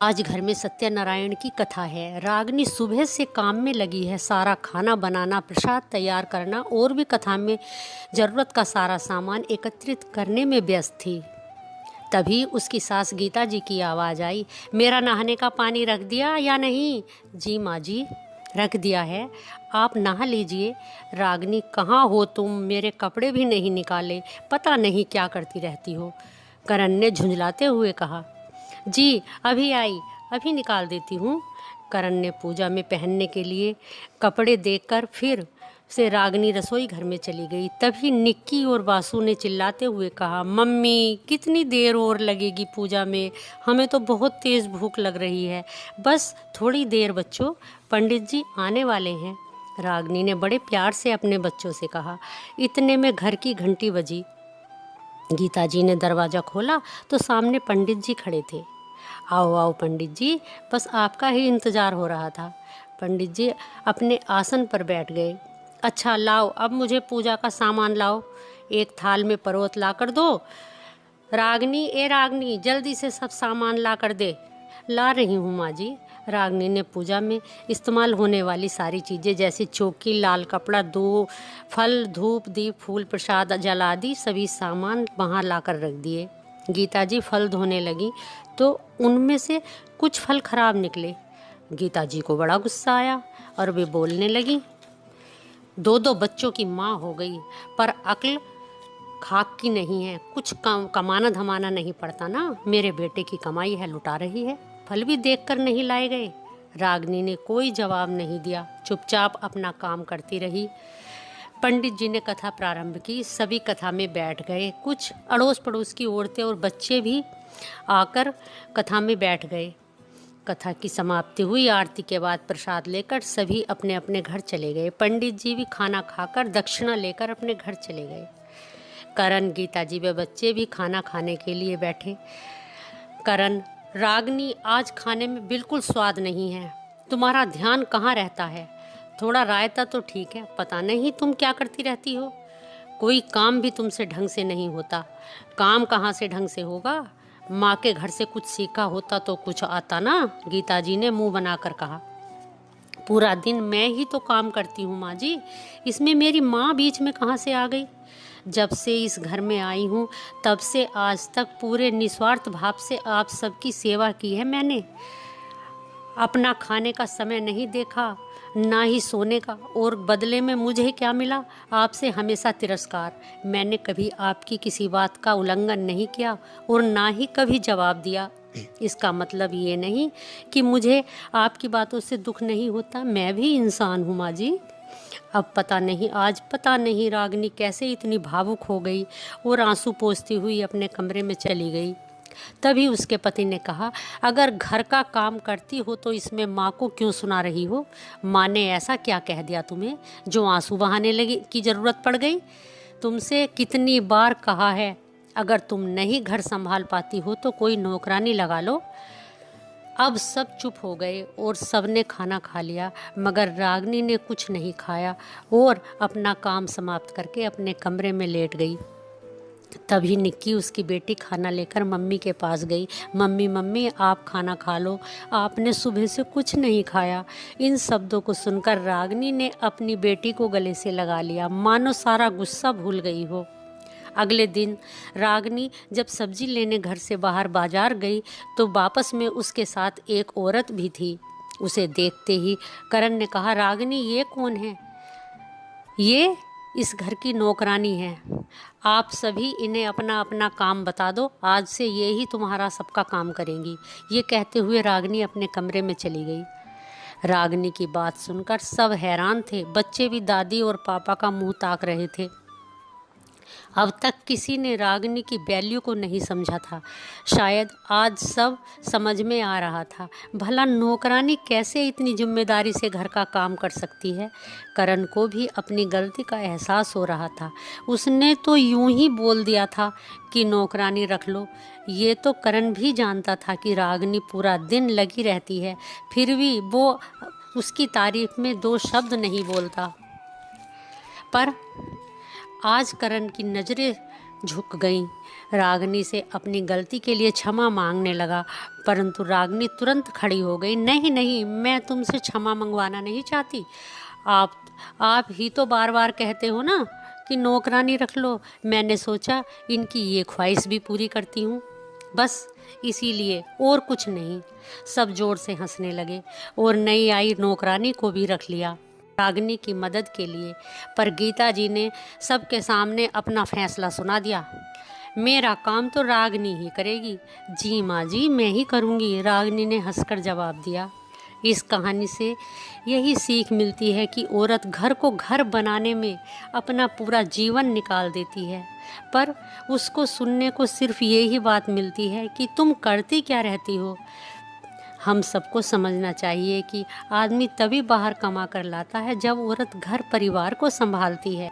आज घर में सत्यनारायण की कथा है। रागनी सुबह से काम में लगी है। सारा खाना बनाना, प्रसाद तैयार करना और भी कथा में ज़रूरत का सारा सामान एकत्रित करने में व्यस्त थी। तभी उसकी सास गीता जी की आवाज़ आई, मेरा नहाने का पानी रख दिया या नहीं? जी माँ जी, रख दिया है, आप नहा लीजिए। रागनी, कहाँ हो तुम? मेरे कपड़े भी नहीं निकाले, पता नहीं क्या करती रहती हो। करण ने झुंझलाते हुए कहा। जी अभी आई, अभी निकाल देती हूँ। करण ने पूजा में पहनने के लिए कपड़े देकर फिर से रागनी रसोई घर में चली गई। तभी निक्की और वासु ने चिल्लाते हुए कहा, मम्मी कितनी देर और लगेगी पूजा में? हमें तो बहुत तेज़ भूख लग रही है। बस थोड़ी देर बच्चों, पंडित जी आने वाले हैं। रागनी ने बड़े प्यार से अपने बच्चों से कहा। इतने में घर की घंटी बजी। गीता जी ने दरवाज़ा खोला तो सामने पंडित जी खड़े थे। आओ आओ पंडित जी, बस आपका ही इंतज़ार हो रहा था। पंडित जी अपने आसन पर बैठ गए। अच्छा लाओ, अब मुझे पूजा का सामान लाओ। एक थाल में परोत ला कर दो। रागनी, ए रागनी, जल्दी से सब सामान ला कर दे। ला रही हूँ माँ जी। रागनी ने पूजा में इस्तेमाल होने वाली सारी चीज़ें जैसे चौकी, लाल कपड़ा, दो फल, धूप, दीप, फूल, प्रसाद, जल आदि सभी सामान वहाँ ला कर रख दिए। गीता जी फल धोने लगी तो उनमें से कुछ फल खराब निकले। गीता जी को बड़ा गुस्सा आया और वे बोलने लगी, दो दो बच्चों की माँ हो गई पर अक्ल खाक की नहीं है। कुछ कमाना धमाना नहीं पड़ता ना। मेरे बेटे की कमाई है, लुटा रही है। फल भी देखकर नहीं लाए गए। रागनी ने कोई जवाब नहीं दिया, चुपचाप अपना काम करती रही। पंडित जी ने कथा प्रारंभ की। सभी कथा में बैठ गए। कुछ अड़ोस पड़ोस की औरतें और बच्चे भी आकर कथा में बैठ गए। कथा की समाप्ति हुई। आरती के बाद प्रसाद लेकर सभी अपने अपने घर चले गए। पंडित जी भी खाना खाकर दक्षिणा लेकर अपने घर चले गए। करण, गीता जी व बच्चे भी खाना खाने के लिए बैठे। करण, रागनी, आज खाने में बिल्कुल स्वाद नहीं है। तुम्हारा ध्यान कहाँ रहता है? थोड़ा रायता तो ठीक है, पता नहीं तुम क्या करती रहती हो। कोई काम भी तुमसे ढंग से नहीं होता। काम कहाँ से ढंग से होगा? माँ के घर से कुछ सीखा होता तो कुछ आता ना। गीता जी ने मुंह बनाकर कहा। पूरा दिन मैं ही तो काम करती हूँ माँ जी, इसमें मेरी माँ बीच में कहाँ से आ गई? जब से इस घर में आई हूँ तब से आज तक पूरे निस्वार्थ भाव से आप सबकी सेवा की है मैंने। अपना खाने का समय नहीं देखा, ना ही सोने का, और बदले में मुझे क्या मिला? आपसे हमेशा तिरस्कार। मैंने कभी आपकी किसी बात का उल्लंघन नहीं किया और ना ही कभी जवाब दिया। इसका मतलब ये नहीं कि मुझे आपकी बातों से दुख नहीं होता। मैं भी इंसान हूँ माँ जी। अब पता नहीं, आज पता नहीं रागनी कैसे इतनी भावुक हो गई और आंसू पोंछती हुई अपने कमरे में चली गई। तभी उसके पति ने कहा, अगर घर का काम करती हो तो इसमें माँ को क्यों सुना रही हो? माँ ने ऐसा क्या कह दिया तुम्हें जो आंसू बहाने लगी की ज़रूरत पड़ गई? तुमसे कितनी बार कहा है, अगर तुम नहीं घर संभाल पाती हो तो कोई नौकरानी लगा लो। अब सब चुप हो गए और सबने खाना खा लिया, मगर रागनी ने कुछ नहीं खाया और अपना काम समाप्त करके अपने कमरे में लेट गई। तभी निक्की, उसकी बेटी, खाना लेकर मम्मी के पास गई। मम्मी मम्मी, आप खाना खा लो, आपने सुबह से कुछ नहीं खाया। इन शब्दों को सुनकर रागनी ने अपनी बेटी को गले से लगा लिया, मानो सारा गुस्सा भूल गई हो। अगले दिन रागनी जब सब्जी लेने घर से बाहर बाजार गई तो वापस में उसके साथ एक औरत भी थी। उसे देखते ही करण ने कहा, रागनी ये कौन है? ये इस घर की नौकरानी है। आप सभी इन्हें अपना अपना काम बता दो, आज से ये ही तुम्हारा सबका काम करेंगी। ये कहते हुए रागनी अपने कमरे में चली गई। रागनी की बात सुनकर सब हैरान थे। बच्चे भी दादी और पापा का मुंह ताक रहे थे। अब तक किसी ने रागनी की वैल्यू को नहीं समझा था। शायद आज सब समझ में आ रहा था। भला नौकरानी कैसे इतनी जिम्मेदारी से घर का काम कर सकती है? करण को भी अपनी गलती का एहसास हो रहा था। उसने तो यूं ही बोल दिया था कि नौकरानी रख लो। ये तो करण भी जानता था कि रागनी पूरा दिन लगी रहती है, फिर भी वो उसकी तारीफ में दो शब्द नहीं बोलता। पर आज करण की नज़रें झुक गईं। रागनी से अपनी गलती के लिए क्षमा मांगने लगा, परंतु रागनी तुरंत खड़ी हो गई। नहीं नहीं, मैं तुमसे क्षमा मंगवाना नहीं चाहती। आप ही तो बार बार कहते हो ना कि नौकरानी रख लो। मैंने सोचा इनकी ये ख्वाहिश भी पूरी करती हूँ, बस इसीलिए, और कुछ नहीं। सब जोर से हंसने लगे और नई आई नौकरानी को भी रख लिया रागनी की मदद के लिए। पर गीता जी ने सबके सामने अपना फैसला सुना दिया। मेरा काम तो रागनी ही करेगी। जी माँ जी, मैं ही करूँगी, रागनी ने हंसकर जवाब दिया। इस कहानी से यही सीख मिलती है कि औरत घर को घर बनाने में अपना पूरा जीवन निकाल देती है, पर उसको सुनने को सिर्फ यही बात मिलती है कि तुम करती क्या रहती हो। हम सबको समझना चाहिए कि आदमी तभी बाहर कमा कर लाता है जब औरत घर परिवार को संभालती है।